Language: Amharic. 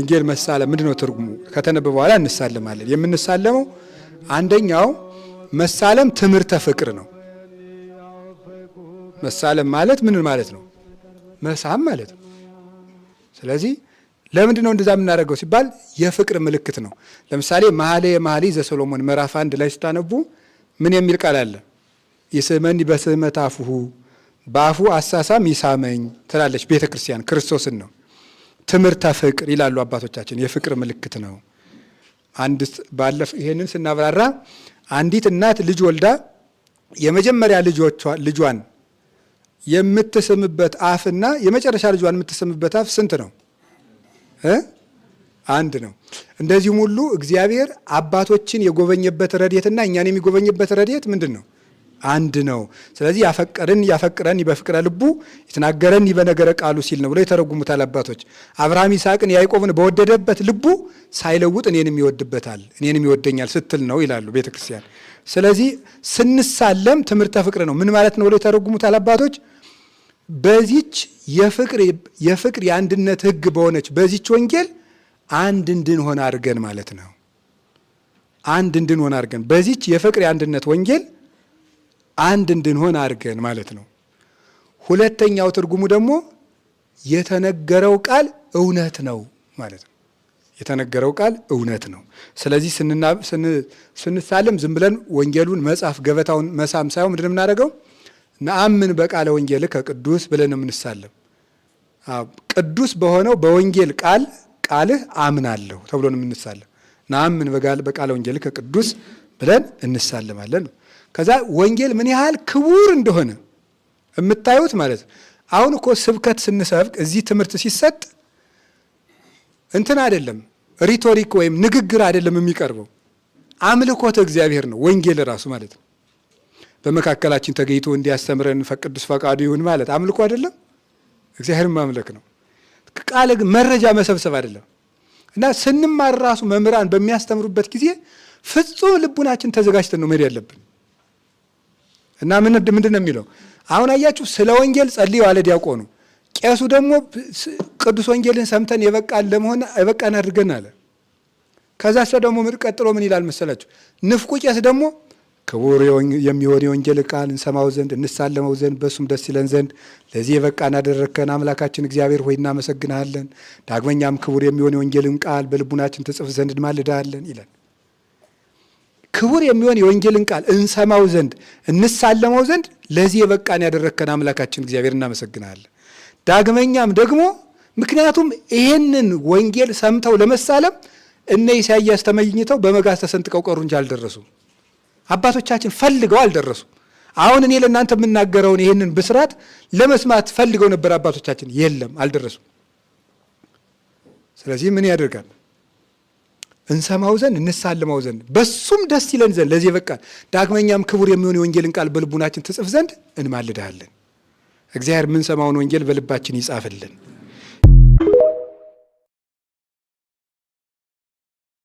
ወንጌል መሳለም ምንድነው ትርጉሙ? ከተነበበ በኋላ እንሳለማለን። የምንሳለመው አንደኛው መሳለም ትምህርተ ፍቅር ነው። መሳለም ማለት ምን ማለት ነው? መሳም ማለት ነው። ስለዚህ ለምንድን ነው እንደዛ የምናደርገው ሲባል የፍቅር ምልክት ነው። ለምሳሌ መኃልየ ዘሰሎሞን ምዕራፍ 1 ላይ ስታነቡ ምን የሚል ቃል አለ? ይስመኒ በስመተ አፉሁ፣ በአፉ አሳሳም ይሳመኝ ትላለች ቤተ ክርስቲያን። ክርስቶስን ነው። ትምህርተ ፍቅር ይላሉ አባቶቻችን። የፍቅር ምልክት ነው። ይሄንን ስናብራራ አንዲት እናት ልጅ ወልዳ የመጀመሪያ ልጇን የምትስምበት አፍና የመጨረሻ ልጇን የምትስምበት አፍ ስንት ነው? አንድ ነው። እንደዚሁም ሁሉ እግዚአብሔር አባቶችን የጎበኘበት ረድኤትና እኛን የሚጎበኝበት ረድኤት ምንድን ነው? አንድ ነው። ስለዚህ ያፈቅረን በፍቅረ ልቡ የተናገረን በነገረ ቃሉ ሲል ነው ብለው የተረጉሙታል አባቶች። አብርሃም ይስሐቅን ያዕቆብን በወደደበት ልቡ ሳይለውጥ እኔንም ይወድበታል፣ እኔንም ይወደኛል ስትል ነው ይላሉ ቤተክርስቲያን። ስለዚህ ስንሳለም ትምህርተ ፍቅር ነው። ምን ማለት ነው ብለው የተረጉሙታል አባቶች። በዚች የፍቅር የአንድነት ሕግ በሆነች በዚች ወንጌል አንድ እንድንሆን አድርገን ማለት ነው። አንድ እንድንሆን አድርገን በዚች የፍቅር የአንድነት ወንጌል አንድ እንድንሆን አድርገን ማለት ነው። ሁለተኛው ትርጉሙ ደግሞ የተነገረው ቃል እውነት ነው ማለት ነው። የተነገረው ቃል እውነት ነው። ስለዚህ ስንሳለም ዝም ብለን ወንጌሉን መጻፍ ገበታውን መሳም ሳይሆን ምንድን የምናደርገው? ነአምን በቃለ ወንጌል ከቅዱስ ብለን የምንሳለም። ቅዱስ በሆነው በወንጌል ቃልህ አምናለሁ ተብሎ ነው የምንሳለም። ነአምን በቃለ ወንጌል ከቅዱስ ብለን እንሳለማለን። ከዛ ወንጌል ምን ያህል ክቡር እንደሆነ የምታዩት ማለት ነው። አሁን እኮ ስብከት ስንሰብክ እዚህ ትምህርት ሲሰጥ እንትን አይደለም፣ ሪቶሪክ ወይም ንግግር አይደለም የሚቀርበው፣ አምልኮተ እግዚአብሔር ነው ወንጌል ራሱ ማለት ነው። በመካከላችን ተገኝቶ እንዲያስተምረን ቅዱስ ፈቃዱ ይሁን ማለት አምልኮ አይደለም፣ እግዚአብሔርን ማምለክ ነው። ቃል መረጃ መሰብሰብ አይደለም። እና ስንማር ራሱ መምህራን በሚያስተምሩበት ጊዜ ፍጹም ልቡናችን ተዘጋጅተን ነው መሄድ ያለብን። እና ምንድን ነው የሚለው? አሁን አያችሁ፣ ስለ ወንጌል ጸልዩ አለ ዲያቆኑ። ቄሱ ደግሞ ቅዱስ ወንጌልን ሰምተን የበቃን አድርገን አለ። ከዛ ደግሞ ቀጥሎ ምን ይላል መሰላችሁ? ንፍቁ ቄስ ደግሞ ክቡር የሚሆን የወንጌል ቃል እንሰማው ዘንድ እንሳለመው ዘንድ በሱም ደስ ይለን ዘንድ ለዚህ የበቃን አደረግከን አምላካችን እግዚአብሔር ሆይ እናመሰግንሃለን። ዳግመኛም ክቡር የሚሆን የወንጌልን ቃል በልቡናችን ትጽፍ ዘንድ እንማልድሃለን ይላል። ክቡር የሚሆን የወንጌልን ቃል እንሰማው ዘንድ እንሳለመው ዘንድ ለዚህ የበቃን ያደረግከን አምላካችን እግዚአብሔር እናመሰግናለን። ዳግመኛም ደግሞ ምክንያቱም ይሄንን ወንጌል ሰምተው ለመሳለም እነ ኢሳይያስ ተመኝተው በመጋዝ ተሰንጥቀው ቀሩ እንጂ አልደረሱም። አባቶቻችን ፈልገው አልደረሱም። አሁን እኔ ለእናንተ የምናገረውን ይሄንን ብስራት ለመስማት ፈልገው ነበር አባቶቻችን፣ የለም አልደረሱም። ስለዚህ ምን ያደርጋል? እንሰማው ዘንድ እንሳለመው ዘንድ በሱም ደስ ይለን ዘንድ ለዚህ በቃን። ዳግመኛም ክቡር የሚሆን የወንጌልን ቃል በልቡናችን ትጽፍ ዘንድ እንማልድሃለን። እግዚአብሔር የምንሰማውን ወንጌል በልባችን ይጻፍልን።